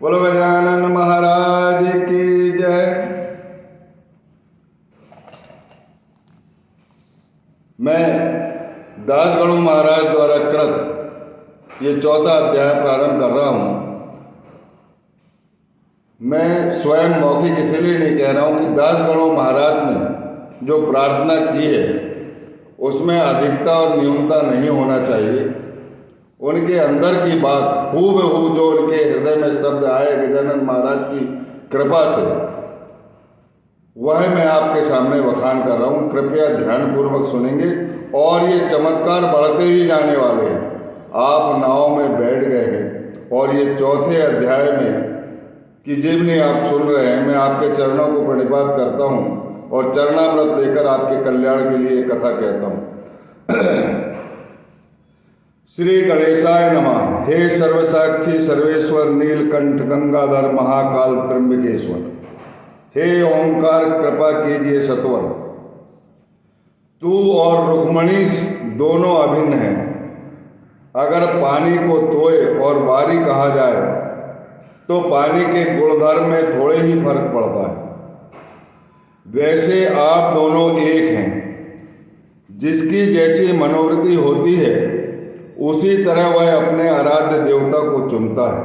बोलो गजानन महाराज की जय। मैं दासगणु महाराज द्वारा कृत ये चौथा अध्याय प्रारंभ कर रहा हूँ। मैं स्वयं मौखिक इसलिए नहीं कह रहा हूँ कि दासगणु महाराज ने जो प्रार्थना की है उसमें अधिकता और न्यूनता नहीं होना चाहिए। उनके अंदर की बात हूबहू जो उनके हृदय में शब्द आए गजानन महाराज की कृपा से, वह मैं आपके सामने बखान कर रहा हूँ। कृपया ध्यानपूर्वक सुनेंगे और ये चमत्कार बढ़ते ही जाने वाले हैं। आप नाव में बैठ गए हैं और ये चौथे अध्याय में की जीवनी आप सुन रहे हैं। मैं आपके चरणों को प्रणिपात करता हूँ और चरणामृत लेकर आपके कल्याण के लिए कथा कहता हूँ। श्री गणेशाय नमः। हे सर्वसाक्षी सर्वेश्वर नीलकंठ गंगाधर महाकाल त्र्यंबकेश्वर, हे ओंकार कृपा कीजिए सत्वर। तू और रुक्मणी दोनों अभिन्न हैं। अगर पानी को तोय और बारी कहा जाए तो पानी के गुणधर्म में थोड़े ही फर्क पड़ता है। वैसे आप दोनों एक हैं। जिसकी जैसी मनोवृत्ति होती है उसी तरह वह अपने आराध्य देवता को चुनता है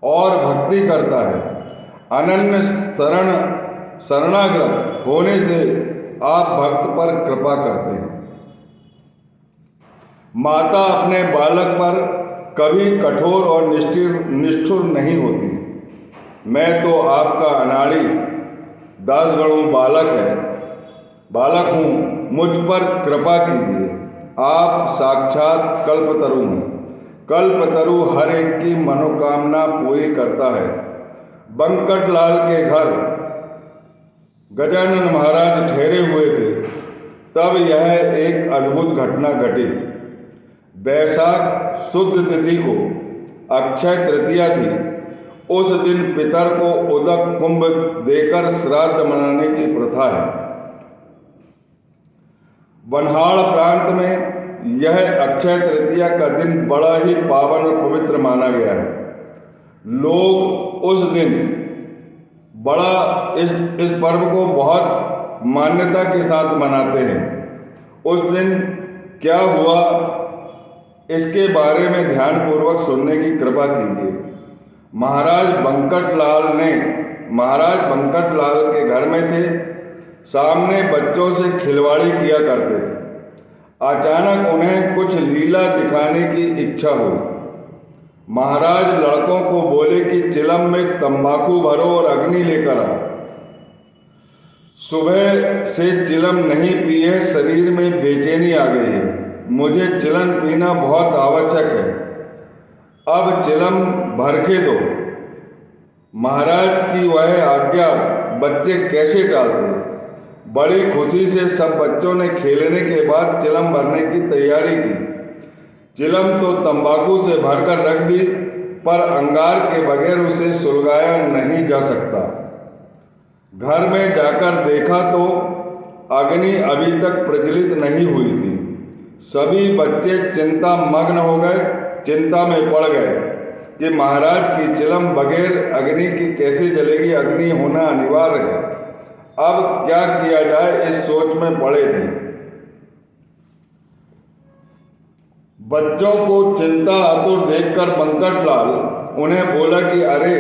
और भक्ति करता है। अनन्य शरणागत होने से आप भक्त पर कृपा करते हैं। माता अपने बालक पर कभी कठोर और निष्ठुर नहीं होती। मैं तो आपका अनाड़ी दासगणु बालक हूँ, मुझ पर कृपा कीजिए। आप साक्षात कल्पतरु हैं। कल्पतरु हर एक की मनोकामना पूरी करता है। बंकटलाल के घर गजानन महाराज ठहरे हुए थे, तब यह एक अद्भुत घटना घटी। वैशाख शुद्ध तिथि को अक्षय तृतीया थी। उस दिन पितर को उदक कुंभ देकर श्राद्ध मनाने की प्रथा है। बनहाड़ प्रांत में यह अक्षय तृतीया का दिन बड़ा ही पावन और पवित्र माना गया है। लोग उस दिन इस पर्व को बहुत मान्यता के साथ मनाते हैं। उस दिन क्या हुआ इसके बारे में ध्यानपूर्वक सुनने की कृपा कीजिए। महाराज बंकटलाल के घर में थे। सामने बच्चों से खिलवाड़ी किया करते थे। अचानक उन्हें कुछ लीला दिखाने की इच्छा हुई। महाराज लड़कों को बोले कि चिलम में तंबाकू भरो और अग्नि लेकर आओ। सुबह से चिलम नहीं पी है, शरीर में बेचैनी आ गई है। मुझे चिलम पीना बहुत आवश्यक है। अब चिलम भर के दो। महाराज की वह आज्ञा बच्चे कैसे टालते। बड़ी खुशी से सब बच्चों ने खेलने के बाद चिलम भरने की तैयारी की। चिलम तो तंबाकू से भरकर रख दी, पर अंगार के बगैर उसे सुलगाया नहीं जा सकता। घर में जाकर देखा तो अग्नि अभी तक प्रज्वलित नहीं हुई थी। सभी बच्चे चिंता में पड़ गए कि महाराज की चिलम बगैर अग्नि की कैसे जलेगी। अग्नि होना अनिवार्य है। अब क्या किया जाए इस सोच में पड़े थे। बच्चों को चिंता आतुर देखकर बंकटलाल उन्हें बोला कि अरे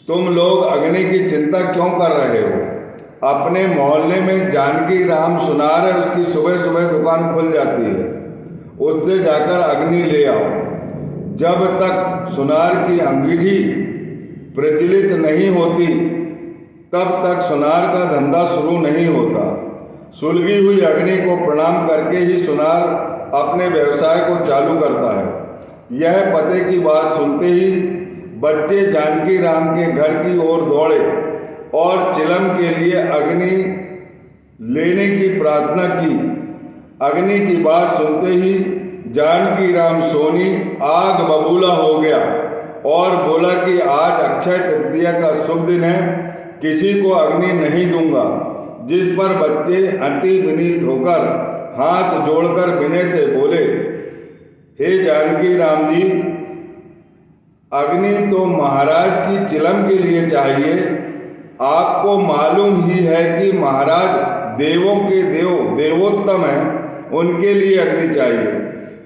तुम लोग अग्नि की चिंता क्यों कर रहे हो। अपने मोहल्ले में जानकी राम सुनार है, उसकी सुबह सुबह दुकान खुल जाती है। उससे जाकर अग्नि ले आओ। जब तक सुनार की अंगीठी प्रज्वलित नहीं होती तब तक सुनार का धंधा शुरू नहीं होता। सुलगी हुई अग्नि को प्रणाम करके ही सुनार अपने व्यवसाय को चालू करता है। यह पते की बात सुनते ही बच्चे जानकी राम के घर की ओर दौड़े और चिलम के लिए अग्नि लेने की प्रार्थना की। अग्नि की बात सुनते ही जानकी राम सोनी आग बबूला हो गया और बोला कि आज अक्षय तृतीया का शुभ दिन है, किसी को अग्नि नहीं दूंगा। जिस पर बच्चे अति विनीत होकर हाथ जोड़कर विनय से बोले, हे जानकी राम जी, अग्नि तो महाराज की चिलम के लिए चाहिए। आपको मालूम ही है कि महाराज देवों के देवोत्तम हैं, उनके लिए अग्नि चाहिए।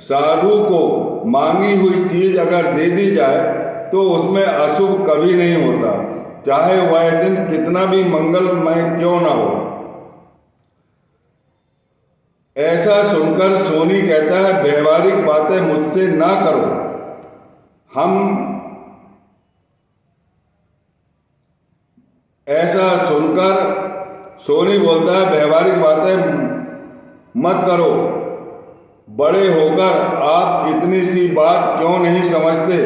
साधु को मांगी हुई चीज अगर दे दी जाए तो उसमें अशुभ कभी नहीं होता, चाहे वह दिन कितना भी मंगलमय क्यों ना हो। ऐसा सुनकर सोनी कहता है, व्यवहारिक बातें मुझसे ना करो। ऐसा सुनकर सोनी बोलता है, व्यवहारिक बातें मत करो। बड़े होकर आप इतनी सी बात क्यों नहीं समझते?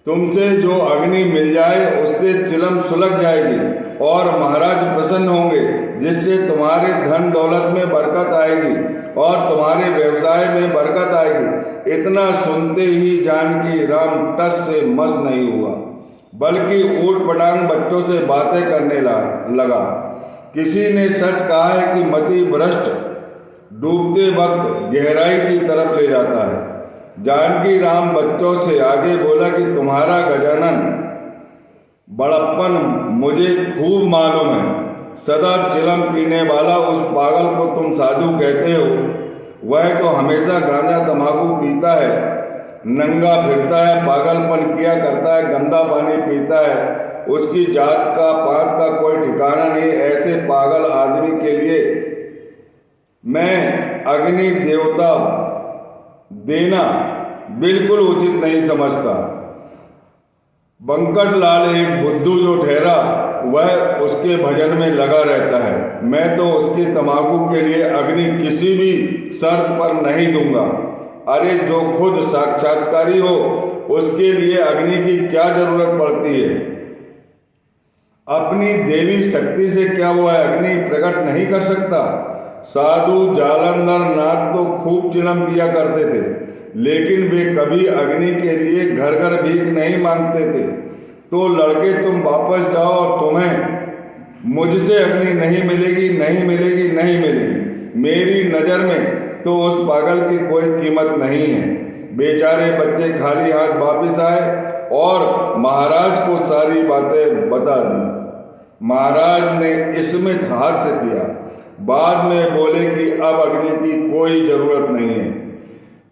तुमसे जो अग्नि मिल जाए उससे चिलम सुलग जाएगी और महाराज प्रसन्न होंगे, जिससे तुम्हारे धन दौलत में बरकत आएगी और तुम्हारे व्यवसाय में बरकत आएगी। इतना सुनते ही जानकी राम टस से मस नहीं हुआ, बल्कि ऊट पटांग बच्चों से बातें करने लगा। किसी ने सच कहा है कि मति भ्रष्ट डूबते वक्त गहराई की तरफ ले जाता है। जानकी राम बच्चों से आगे बोला कि तुम्हारा गजानन बड़प्पन मुझे खूब मालूम है। सदा चिलम पीने वाला उस पागल को तुम साधु कहते हो। वह तो हमेशा गांजा तंबाकू पीता है, नंगा फिरता है, पागलपन किया करता है, गंदा पानी पीता है। उसकी जात का पात का कोई ठिकाना नहीं। ऐसे पागल आदमी के लिए मैं अग्नि देवता देना बिल्कुल उचित नहीं समझता। बंकटलाल एक बुद्धू जो ठहरा, वह उसके भजन में लगा रहता है। मैं तो उसकी तंबाकू के लिए अग्नि किसी भी शर्त पर नहीं दूंगा। अरे जो खुद साक्षात्कारी हो उसके लिए अग्नि की क्या जरूरत पड़ती है? अपनी देवी शक्ति से क्या वह अग्नि प्रकट नहीं कर सकता? साधु जालंधर नाथ तो खूब चिलम पिया करते थे, लेकिन वे कभी अग्नि के लिए घर घर भीख नहीं मांगते थे। तो लड़के तुम वापस जाओ और तुम्हें मुझसे अग्नि नहीं मिलेगी, नहीं मिलेगी, नहीं मिलेगी। मेरी नज़र में तो उस पागल की कोई कीमत नहीं है। बेचारे बच्चे खाली हाथ वापिस आए और महाराज को सारी बातें बता दी। महाराज ने स्मित हास्य किया, बाद में बोले कि अब अग्नि की कोई जरूरत नहीं है।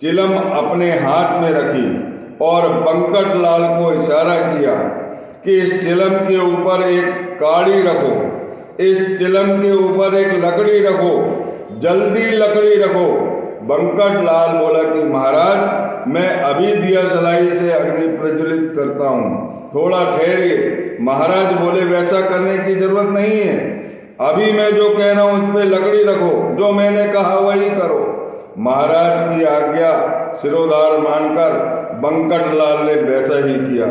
चिलम अपने हाथ में रखी और बंकटलाल को इशारा किया कि इस चिलम के ऊपर एक काड़ी रखो, इस चिलम के ऊपर एक लकड़ी रखो, जल्दी लकड़ी रखो। बंकटलाल बोला कि महाराज मैं अभी दिया सलाई से अग्नि प्रज्वलित करता हूँ, थोड़ा ठहरिए। महाराज बोले वैसा करने की जरूरत नहीं है, अभी मैं जो कह रहा हूँ इस पे लकड़ी रखो, जो मैंने कहा वही करो। महाराज की आज्ञा सिरोधार मानकर बंकटलाल ने वैसा ही किया।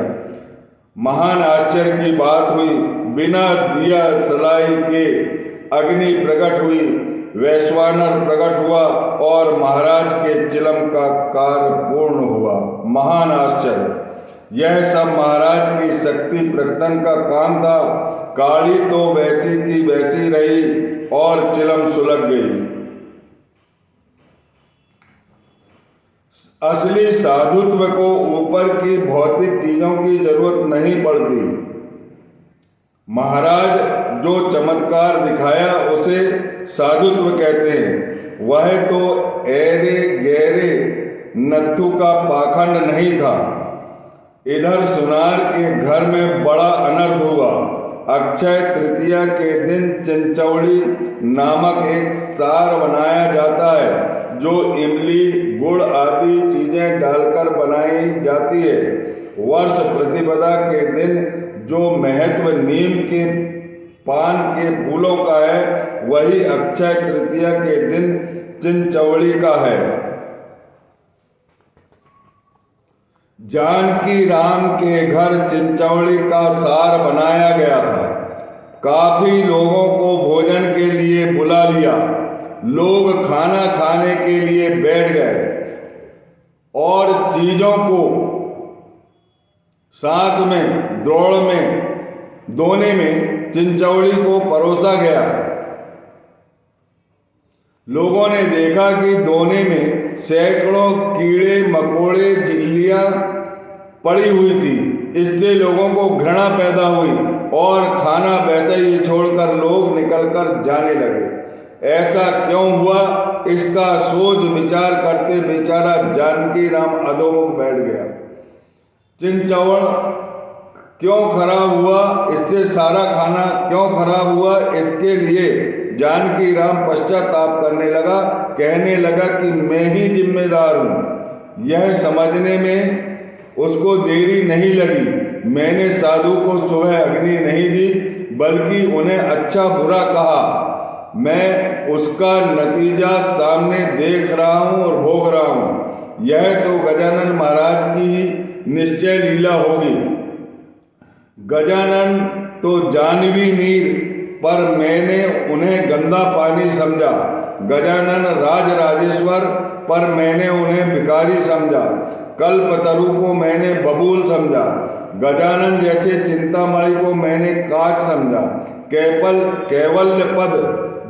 महान आश्चर्य की बात हुई, बिना दिया सलाई के अग्नि प्रकट हुई, वैश्वानर प्रकट हुआ और महाराज के चिलम का कार्य पूर्ण हुआ। महान आश्चर्य! यह सब महाराज की शक्ति प्रकटन का काम था। काड़ी तो वैसी की वैसी रही और चिलम सुलग गई। असली साधुत्व को ऊपर की भौतिक चीजों की जरूरत नहीं पड़ती। महाराज जो चमत्कार दिखाया उसे साधुत्व कहते हैं। वह तो ऐरे गहरे नत्थु का पाखंड नहीं था। इधर सुनार के घर में बड़ा अनर्थ हुआ। अक्षय तृतीया के दिन चिंचौड़ी नामक एक सार बनाया जाता है, जो इमली गुड़ आदि चीजें डालकर बनाई जाती है। वर्ष प्रतिपदा के दिन जो महत्व नीम के पान के फूलों का है, वही अक्षय तृतीया के दिन चिंचौड़ी का है। जानकी राम के घर चिंचौड़ी का सार बनाया गया था। काफी लोगों को भोजन के लिए बुला लिया। लोग खाना खाने के लिए बैठ गए और चीजों को साथ में द्रोण में दोने में चिंचौड़ी को परोसा गया। लोगों ने देखा कि दोने में सैकड़ों कीड़े मकोड़े, चिल्लियां पड़ी हुई थी। इससे लोगों को घृणा पैदा हुई और खाना वैसे ही छोड़कर लोग निकलकर जाने लगे। ऐसा क्यों हुआ, इसका सोच विचार करते बेचारा जानकी राम अधोमुख बैठ गया। चिंचौड़ क्यों खराब हुआ, इससे सारा खाना क्यों खराब हुआ, इसके लिए जानकी राम पश्चाताप करने लगा। कहने लगा कि मैं ही जिम्मेदार हूँ। यह समझने में उसको देरी नहीं लगी। मैंने साधु को सुबह अग्नि नहीं दी, बल्कि उन्हें अच्छा बुरा कहा। मैं उसका नतीजा सामने देख रहा हूँ और भोग रहा हूँ। यह तो गजानन महाराज की ही निश्चय लीला होगी। गजानन तो जानवी नीर, पर मैंने उन्हें गंदा पानी समझा। गजानन राजराजेश्वर, पर मैंने उन्हें भिखारी समझा। कल्पतरु को मैंने बबूल समझा। गजानन जैसे चिंतामणि को मैंने काक समझा। कैवल्य पद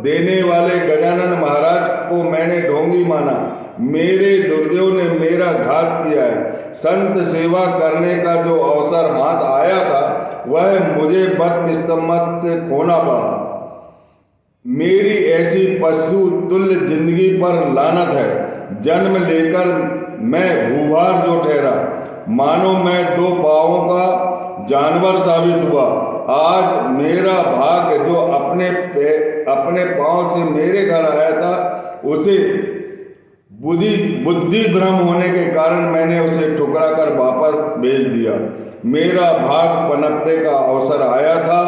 देने वाले गजानन महाराज को मैंने ढोंगी माना। मेरे दुर्देव ने मेरा घात किया है। संत सेवा करने का जो अवसर हाथ आया था, वह मुझे बदकिस्मत से खोना पड़ा। मेरी ऐसी पशु तुल्य जिंदगी पर लानत है। जन्म लेकर मैं भूभार जो ठहरा, मानो मैं दो पांवों का जानवर साबित हुआ। आज मेरा भाग्य जो अपने पांव से मेरे घर आया था, उसे बुद्धि भ्रम होने के कारण मैंने उसे ठुकरा कर वापस भेज दिया। मेरा भाग पनपने का अवसर आया था,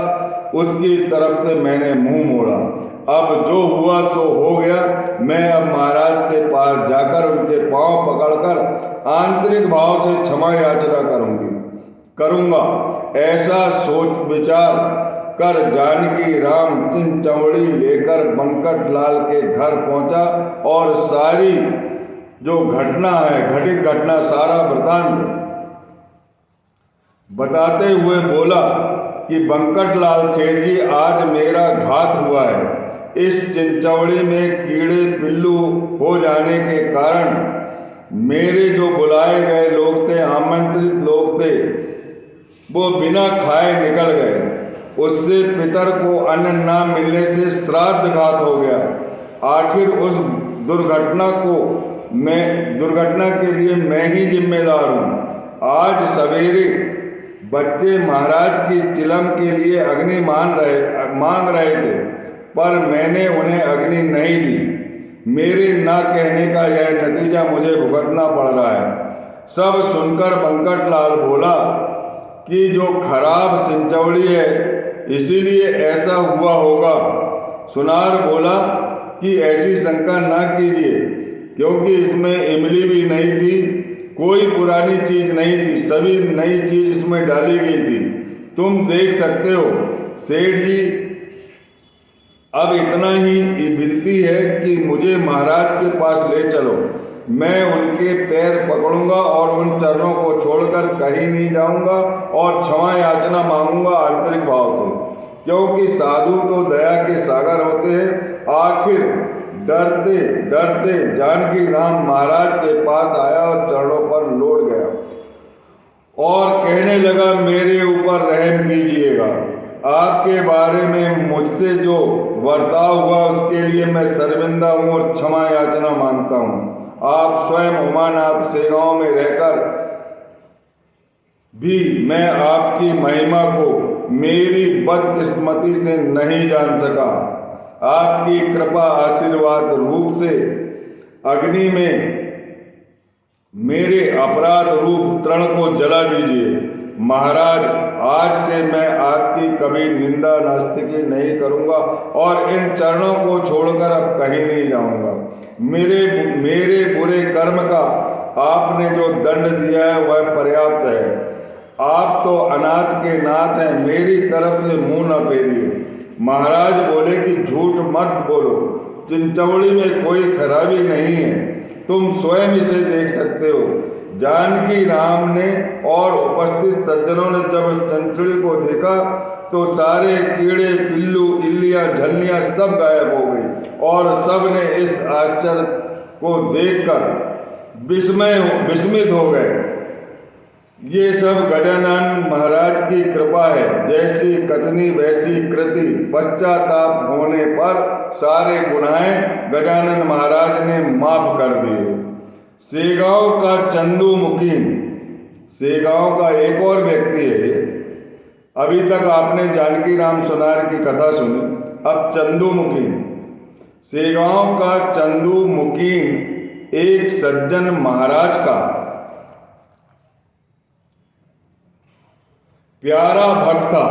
उसकी तरफ से मैंने मुंह मोड़ा। अब जो हुआ सो हो गया। मैं अब महाराज के पास जाकर उनके पांव पकड़कर आंतरिक भाव से क्षमा याचना करूंगा। ऐसा सोच विचार कर जानकी राम चिंचौड़ी लेकर बंकट लाल के घर पहुंचा और सारी जो घटना है, घटित घटना, सारा वृतांत बताते हुए बोला कि बंकट लाल सेठ जी, आज मेरा घात हुआ है। इस चिंचौड़ी में कीड़े पिल्लू हो जाने के कारण मेरे जो बुलाए गए लोग थे, आमंत्रित लोग थे, वो बिना खाए निकल गए। उससे पितर को अन्न न मिलने से श्राद्ध घात हो गया। आखिर उस दुर्घटना के लिए मैं ही जिम्मेदार हूँ। आज सवेरे बच्चे महाराज की चिलम के लिए अग्नि मांग रहे थे, पर मैंने उन्हें अग्नि नहीं दी। मेरे ना कहने का यह नतीजा मुझे भुगतना पड़ रहा है। सब सुनकर बंकट लाल बोला कि जो खराब चिंचौड़ी है, इसीलिए ऐसा हुआ होगा। सुनार बोला कि ऐसी शंका ना कीजिए, क्योंकि इसमें इमली भी नहीं थी, कोई पुरानी चीज नहीं थी, सभी नई चीज इसमें डाली गई थी। तुम देख सकते हो सेठ जी, अब इतना ही विनती है कि मुझे महाराज के पास ले चलो। मैं उनके पैर पकड़ूंगा और उन चरणों को छोड़कर कहीं नहीं जाऊंगा और क्षमा याचना मांगूंगा आंतरिक भाव से, क्योंकि साधु तो दया के सागर होते हैं। आखिर डरते डरते जानकी राम महाराज के पास आया और चरणों पर लौट गया और कहने लगा, मेरे ऊपर रहम कीजिएगा। आपके बारे में मुझसे जो बर्ताव हुआ उसके लिए मैं शर्मिंदा हूँ और क्षमा याचना मांगता हूँ। आप स्वयं उमानाथ सेगांव में रहकर भी मैं आपकी महिमा को मेरी बदकिस्मती से नहीं जान सका। आपकी कृपा आशीर्वाद रूप से अग्नि में मेरे अपराध रूप तृण को जला दीजिए। महाराज, आज से मैं आपकी कभी निंदा नास्तिकी नहीं करूंगा और इन चरणों को छोड़कर अब कहीं नहीं जाऊंगा। मेरे बुरे कर्म का आपने जो दंड दिया है वह पर्याप्त है। आप तो अनाथ के नाथ हैं, मेरी तरफ से मुंह न फेरिए। महाराज बोले कि झूठ मत बोलो, चिंचौड़ी में कोई खराबी नहीं है, तुम स्वयं इसे देख सकते हो। जानकी राम ने और उपस्थित सज्जनों ने जब चंचुड़ी को देखा तो सारे कीड़े पिल्लू इल्लियां झल्लियां सब गायब हो गई और सब ने इस आश्चर्य को देखकर विस्मित हो गए। ये सब गजानन महाराज की कृपा है। जैसी कथनी वैसी कृति, पश्चाताप होने पर सारे गुनाहें गजानन महाराज ने माफ कर दिए। सेगांव का चंदू मुकीम, सेगांव का एक और व्यक्ति है। अभी तक आपने जानकी राम सोनार की कथा सुनी, अब चंदू मुकीम। सेगांव का चंदू मुकीम एक सज्जन महाराज का प्यारा भक्त था।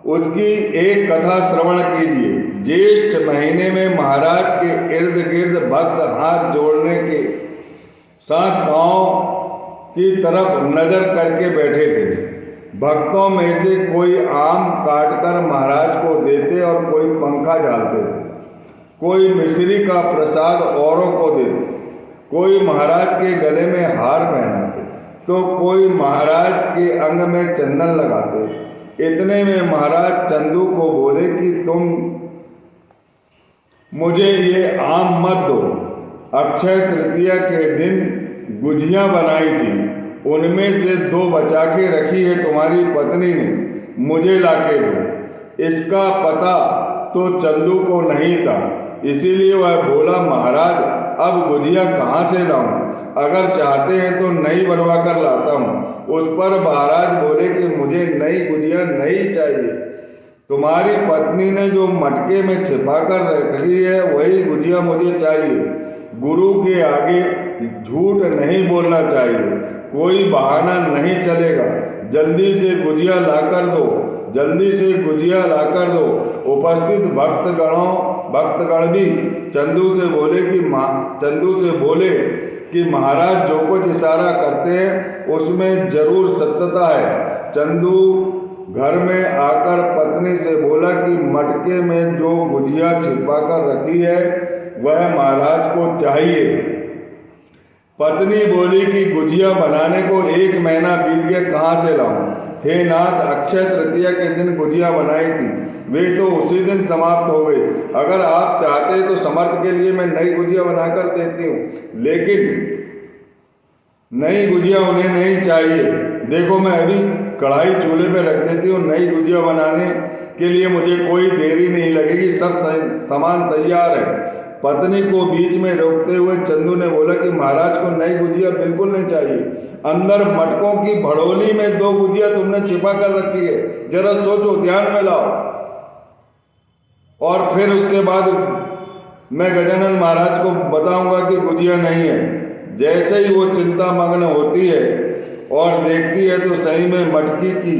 उसकी एक कथा श्रवण कीजिए। ज्येष्ठ महीने में महाराज के इर्द गिर्द भक्त हाथ जोड़ने के साथ पांव की तरफ नजर करके बैठे थे। भक्तों में से कोई आम काटकर महाराज को देते और कोई पंखा डालते थे, कोई मिश्री का प्रसाद औरों को देते, कोई महाराज के गले में हार पहनाते, तो कोई महाराज के अंग में चंदन लगाते। इतने में महाराज चंदू को बोले कि तुम मुझे ये आम मत दो। अक्षय तृतीया के दिन गुझियाँ बनाई थी, उनमें से 2 बचा के रखी है तुम्हारी पत्नी ने, मुझे लाके दो। इसका पता तो चंदू को नहीं था, इसीलिए वह बोला महाराज अब गुझिया कहाँ से लाऊं? अगर चाहते हैं तो नई बनवा कर लाता हूँ। उस पर महाराज बोले कि मुझे नई गुझिया नहीं चाहिए, तुम्हारी पत्नी ने जो मटके में छिपा कर रखी है वही गुझिया मुझे चाहिए। गुरु के आगे झूठ नहीं बोलना चाहिए, कोई बहाना नहीं चलेगा। जल्दी से गुझिया लाकर दो, जल्दी से गुझिया लाकर दो। उपस्थित भक्तगण भी चंदू से बोले कि महाराज जो कुछ इशारा करते हैं उसमें जरूर सत्यता है। चंदू घर में आकर पत्नी से बोला कि मटके में जो गुझिया छिपा कर रखी है वह महाराज को चाहिए। पत्नी बोली कि गुझिया बनाने को 1 महीना बीत गया, कहाँ से लाऊं? हे नाथ, अक्षय तृतीया के दिन गुझिया बनाई थी, वे तो उसी दिन समाप्त हो गई। अगर आप चाहते तो समर्थ के लिए मैं नई गुझिया बनाकर देती हूँ, लेकिन नई गुझिया उन्हें नहीं चाहिए। देखो मैं अभी कढ़ाई चूल्हे पे रख देती हूँ, नई गुझिया बनाने के लिए मुझे कोई देरी नहीं लगेगी, सब सामान तैयार है। पत्नी को बीच में रोकते हुए चंदू ने बोला कि महाराज को नई गुझिया बिल्कुल नहीं चाहिए। अंदर मटकों की भड़ोली में 2 गुझिया तुमने छिपा कर रखी है, जरा सोचो, ध्यान में लाओ। और फिर उसके बाद मैं गजानन महाराज को बताऊंगा कि गुझिया नहीं है। जैसे ही वो चिंता मग्न होती है और देखती है तो सही में मटकी की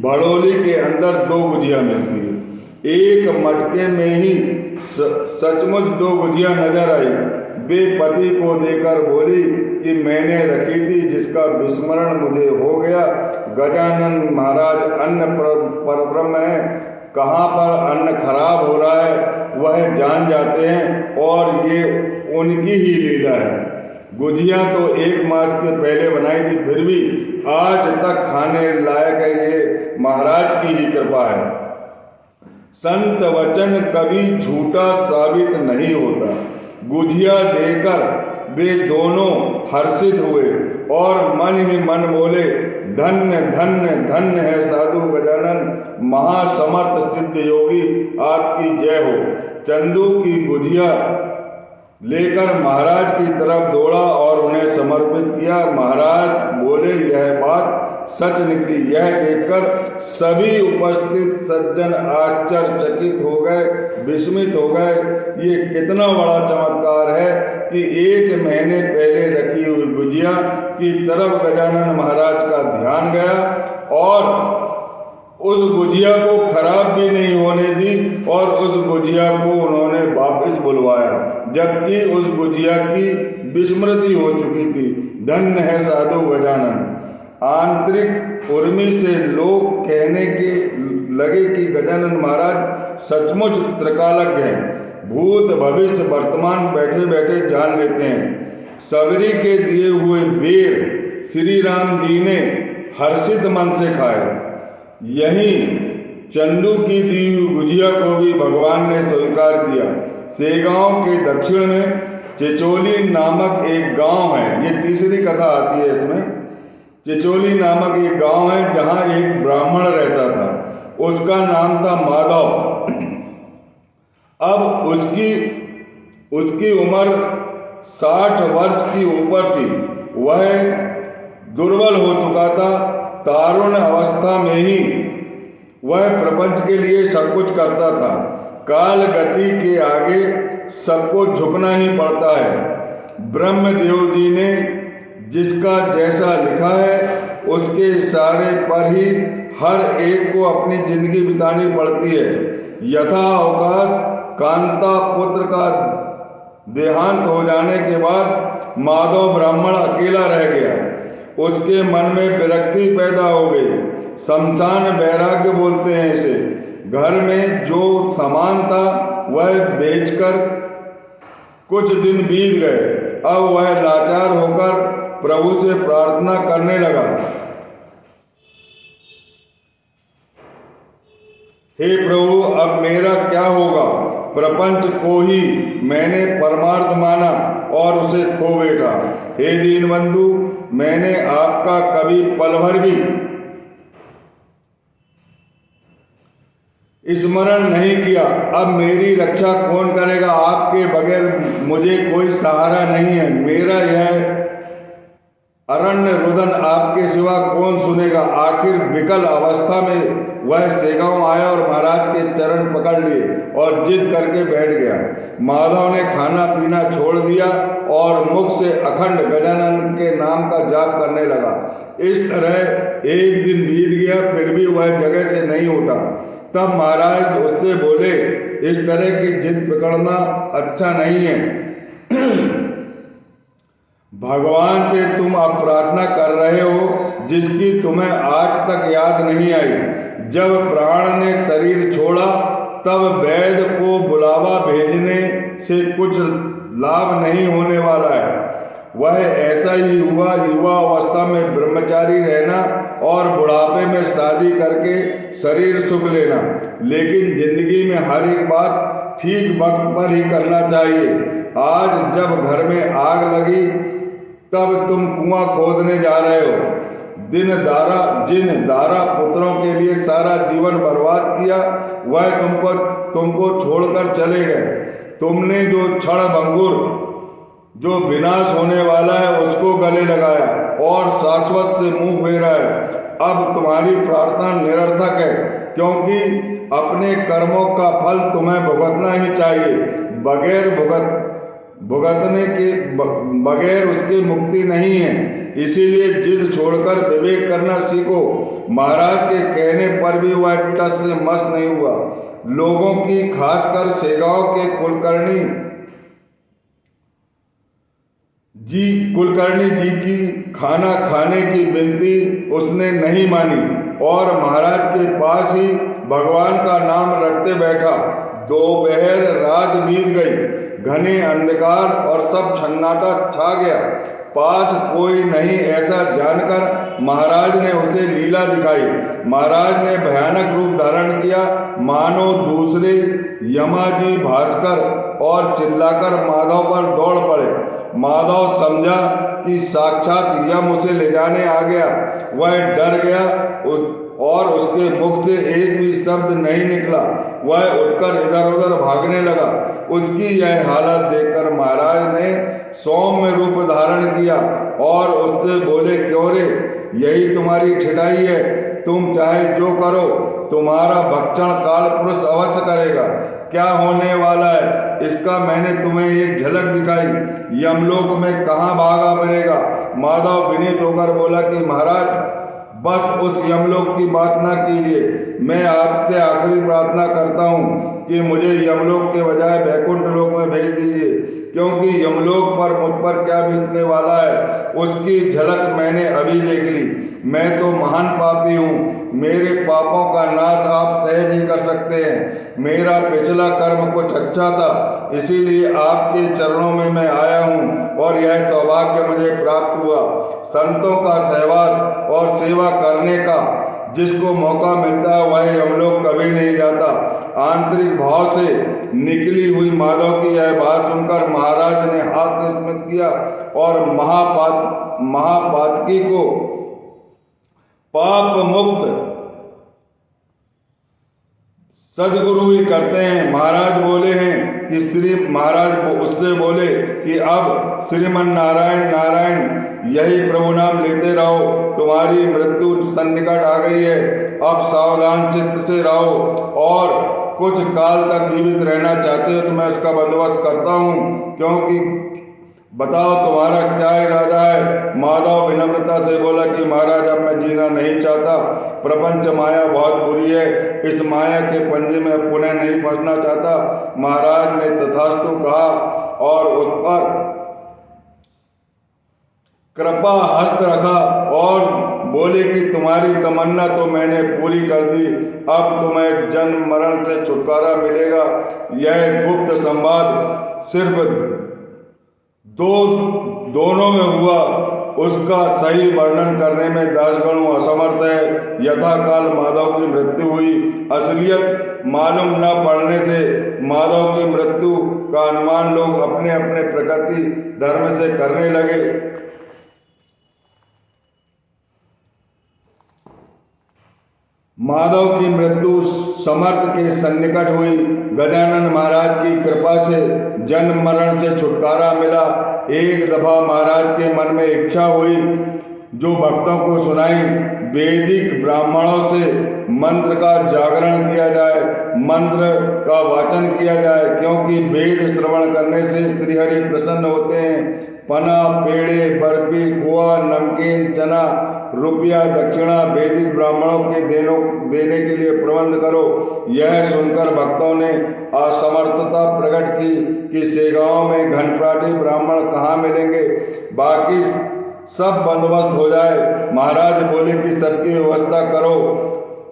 भड़ोली के अंदर 2 गुझिया मिलती है। एक मटके में ही सचमुच 2 गुझिया नजर आई। वे पति को देकर बोली कि मैंने रखी थी, जिसका विस्मरण मुझे हो गया। गजानन महाराज अन्न परब्रह्म है, कहाँ पर अन्न खराब हो रहा है वह जान जाते हैं, और ये उनकी ही लीला है। गुझिया तो 1 मास के पहले बनाई थी, फिर भी आज तक खाने लायक है, ये महाराज की ही कृपा है। संत वचन कभी झूठा साबित नहीं होता। गुझिया देकर वे दोनों हर्षित हुए और मन ही मन बोले, धन्य धन्य धन्य है साधु गजानन, महासमर्थ सिद्ध योगी, आपकी जय हो। चंदू की गुझिया लेकर महाराज की तरफ दौड़ा और उन्हें समर्पित किया। महाराज बोले, यह बात सच निकली। यह देखकर सभी उपस्थित सज्जन आश्चर्यचकित हो गए, विस्मित हो गए। ये कितना बड़ा चमत्कार है कि 1 महीने पहले रखी हुई गुझिया की तरफ गजानन महाराज का ध्यान गया और उस गुझिया को खराब भी नहीं होने दी, और उस गुझिया को उन्होंने वापस बुलवाया, जबकि उस गुझिया की विस्मृति हो चुकी थी। धन्य है साधु गजानन। आंतरिक उर्मी से लोग कहने के लगे कि गजानन महाराज सचमुच त्रिकालज्ञ हैं, भूत भविष्य वर्तमान बैठे बैठे जान लेते हैं। सबरी के दिए हुए बेर श्री राम जी ने हर्षित मन से खाए। यही चंदू की दी हुई गुझिया को भी भगवान ने स्वीकार किया। सेगांव के दक्षिण में चिचोली नामक एक गांव है, ये तीसरी कथा आती है इसमें। चिचोली नामक एक गांव है जहां एक ब्राह्मण रहता था। उसका नाम था माधव। अब उसकी उम्र 60 वर्ष की ऊपर थी। वह दुर्बल हो चुका था। तारुण्य अवस्था में ही वह प्रपंच के लिए सब कुछ करता था। काल गति के आगे सबको झुकना ही पड़ता है। ब्रह्मदेव जी ने जिसका जैसा लिखा है उसके इशारे पर ही हर एक को अपनी जिंदगी बितानी पड़ती है। यथा अवकाश कांता पुत्र का देहांत हो जाने के बाद माधव ब्राह्मण अकेला रह गया। उसके मन में विरक्ति पैदा हो गई। शमशान वैराग्य बोलते हैं इसे। घर में जो सामान था वह बेचकर कुछ दिन बीत गए। अब वह लाचार होकर प्रभु से प्रार्थना करने लगा, हे प्रभु, अब मेरा क्या होगा? प्रपंच को ही मैंने परमार्थ माना और उसे खो बैठा। हे दीनबंधु, मैंने आपका कभी पल भर भी स्मरण नहीं किया। अब मेरी रक्षा कौन करेगा? आपके बगैर मुझे कोई सहारा नहीं है। मेरा यह अरण्य रुदन आपके सिवा कौन सुनेगा? आखिर विकल अवस्था में वह सेगांव आया और महाराज के चरण पकड़ लिए और जिद करके बैठ गया। माधव ने खाना पीना छोड़ दिया और मुख से अखंड गजानन के नाम का जाप करने लगा। इस तरह एक दिन बीत गया, फिर भी वह जगह से नहीं उठा। तब महाराज उससे बोले, इस तरह की जिद पकड़ना अच्छा नहीं है। भगवान से तुम अब प्रार्थना कर रहे हो जिसकी तुम्हें आज तक याद नहीं आई। जब प्राण ने शरीर छोड़ा तब वैद्य को बुलावा भेजने से कुछ लाभ नहीं होने वाला है। वह ऐसा ही हुआ। युवा अवस्था में ब्रह्मचारी रहना और बुढ़ापे में शादी करके शरीर सुख लेना, लेकिन जिंदगी में हर एक बात ठीक वक्त पर ही करना चाहिए। आज जब घर में आग लगी तब तुम कुआं खोदने जा रहे हो। जिन दारा पुत्रों के लिए सारा जीवन बर्बाद किया वह तुमको छोड़कर चले गए। तुमने जो क्षण भंगुर, जो विनाश होने वाला है उसको गले लगाया और शाश्वत से मुंह फेरा है। अब तुम्हारी प्रार्थना निरर्थक है, क्योंकि अपने कर्मों का फल तुम्हें भुगतना ही चाहिए। बगैर उसकी मुक्ति नहीं है। इसीलिए जिद छोड़कर विवेक करना सीखो। महाराज के कहने पर भी वह टस से मस नहीं हुआ। लोगों की, खासकर सेगांव के कुलकर्णी जी की खाना खाने की विनती उसने नहीं मानी और महाराज के पास ही भगवान का नाम रटते बैठा। दोपहर रात बीत गई। घने अंधकार और सब सन्नाटा छा गया। पास कोई नहीं ऐसा जानकर महाराज ने उसे लीला दिखाई। महाराज ने भयानक रूप धारण किया, मानो दूसरे यमाजी भास्कर, और चिल्लाकर माधव पर दौड़ पड़े। माधव समझा कि साक्षात यम उसे ले जाने आ गया। वह डर गया और उसके मुख से एक भी शब्द नहीं निकला। वह उठकर इधर उधर भागने लगा। उसकी यह हालत देखकर महाराज ने सौम्य रूप धारण किया और उससे बोले, क्यों रे, यही तुम्हारी ठिठाई है? तुम चाहे जो करो, तुम्हारा भक्षण काल पुरुष अवश्य करेगा। क्या होने वाला है इसका मैंने तुम्हें एक झलक दिखाई। यमलोक में कहाँ भागा फिरेगा? माधव विनीत होकर बोला कि महाराज, बस उस यमलोक की बात ना कीजिए। मैं आपसे आखिरी प्रार्थना करता हूँ कि मुझे यमलोक के बजाय वैकुंठ लोक में भेज दीजिए, क्योंकि यमलोक पर मुझ पर क्या बीतने वाला है उसकी झलक मैंने अभी देख ली। मैं तो महान पापी हूँ। मेरे पापों का नाश आप सहज ही कर सकते हैं। मेरा पिछला कर्म कुछ अच्छा था, इसीलिए आपके चरणों में मैं आया हूँ और यह सौभाग्य मुझे प्राप्त हुआ। संतों का सहवास और सेवा करने का जिसको मौका मिलता है वह यमलोक कभी नहीं जाता। आंतरिक भाव से निकली हुई माधव की यह बात सुनकर महाराज ने हाथ से स्मित किया और महापातकी को पाप मुक्त सदगुरु ही करते हैं। महाराज बोले हैं कि महाराज उससे बोले कि अब श्रीमन नारायण नारायण यही प्रभु नाम लेते रहो, तुम्हारी मृत्यु सन्निकट आ गई है, अब सावधान चित्त से रहो, और कुछ काल तक जीवित रहना चाहते हो तो मैं उसका बंदोबस्त करता हूँ, क्योंकि बताओ तुम्हारा क्या इरादा है। माधव विनम्रता से बोला कि महाराज अब मैं जीना नहीं चाहता, प्रपंच माया बहुत बुरी है, इस माया के पंजे में पुनः नहीं फंसना चाहता। महाराज ने तथास्तु कहा और उस पर कृपा हस्त रखा और बोले कि तुम्हारी तमन्ना तो मैंने पूरी कर दी, अब तुम्हें जन्म मरण से छुटकारा मिलेगा। यह गुप्त संवाद सिर्फ दोनों में हुआ, उसका सही वर्णन करने में दासगणों असमर्थ है। यथाकाल माधव की मृत्यु हुई। असलियत मालूम न पड़ने से माधव की मृत्यु का अनुमान लोग अपने अपने प्रकृति धर्म से करने लगे। माधव की मृत्यु समर्थ के सन्निकट हुई। गजानन महाराज की कृपा से जन्म मरण से छुटकारा मिला। एक दफा महाराज के मन में इच्छा हुई जो भक्तों को सुनाई, वैदिक ब्राह्मणों से मंत्र का जागरण किया जाए, मंत्र का वाचन किया जाए, क्योंकि वेद श्रवण करने से श्रीहरि प्रसन्न होते हैं। पना, पेड़े, बर्फी, खोआ, नमकीन, चना, रुपया दक्षिणा वैदिक ब्राह्मणों के देने के लिए प्रबंध करो। यह सुनकर भक्तों ने असमर्थता प्रकट की कि सेगांव में घनप्राटी ब्राह्मण कहाँ मिलेंगे, बाकी सब बंदोबस्त हो जाए। महाराज बोले कि सबकी व्यवस्था करो।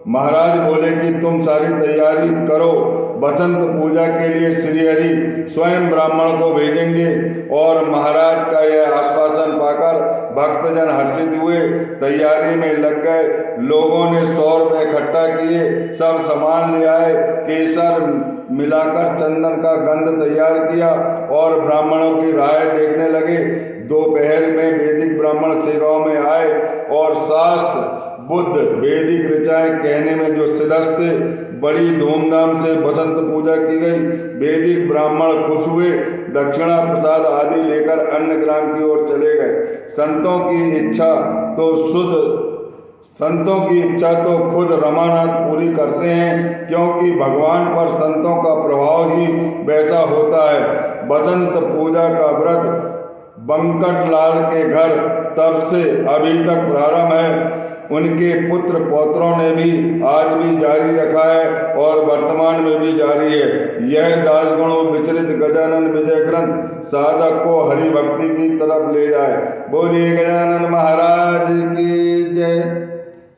महाराज बोले कि तुम सारी तैयारी करो, बसंत पूजा के लिए श्रीहरि स्वयं ब्राह्मण को भेजेंगे। और महाराज का यह आश्वासन पाकर भक्तजन हर्षित हुए, तैयारी में लग गए। लोगों ने 100 रुपये इकट्ठा किए, सब सामान ले आए, केसर मिलाकर चंदन का गंध तैयार किया और ब्राह्मणों की राय देखने लगे। दोपहर में वैदिक ब्राह्मण सेगांव में आए और शास्त्र बुद्ध वैदिक ऋचाएं कहने में जो सिद्धस्त थे, बड़ी धूमधाम से बसंत पूजा की गई। वैदिक ब्राह्मण खुश हुए, दक्षिणा प्रसाद आदि लेकर अन्य ग्राम की ओर चले गए। संतों की इच्छा तो खुद रमानाथ पूरी करते हैं, क्योंकि भगवान पर संतों का प्रभाव ही वैसा होता है। बसंत पूजा का व्रत बंकट लाल के घर तब से अभी तक प्रारंभ है। उनके पुत्र पौत्रों ने भी आज भी जारी रखा है और वर्तमान में भी जारी है। यह दासगणों विचलित गजानन विजय ग्रंथ साधक को हरि भक्ति की तरफ ले जाए। बोलिए गजानन महाराज की जय।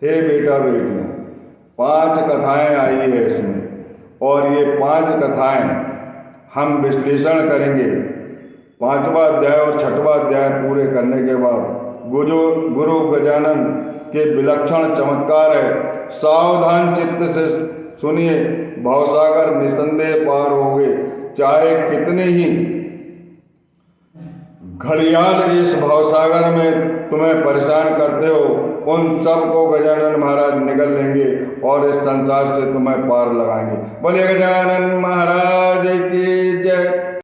हे बेटा बेटियों, 5 कथाएं आई है इसमें, और ये 5 कथाएं हम विश्लेषण करेंगे। 5वां अध्याय और 6वां अध्याय पूरे करने के बाद गुरु गजानन के विलक्षण चमत्कार है। सावधान चित्त से सुनिए, भवसागर निसंदेह पार होगे। चाहे कितने ही घड़ियाल इस भवसागर में तुम्हें परेशान करते हो, उन सब को गजानन महाराज निगल लेंगे और इस संसार से तुम्हें पार लगाएंगे। बोलिए गजानन महाराज की जय।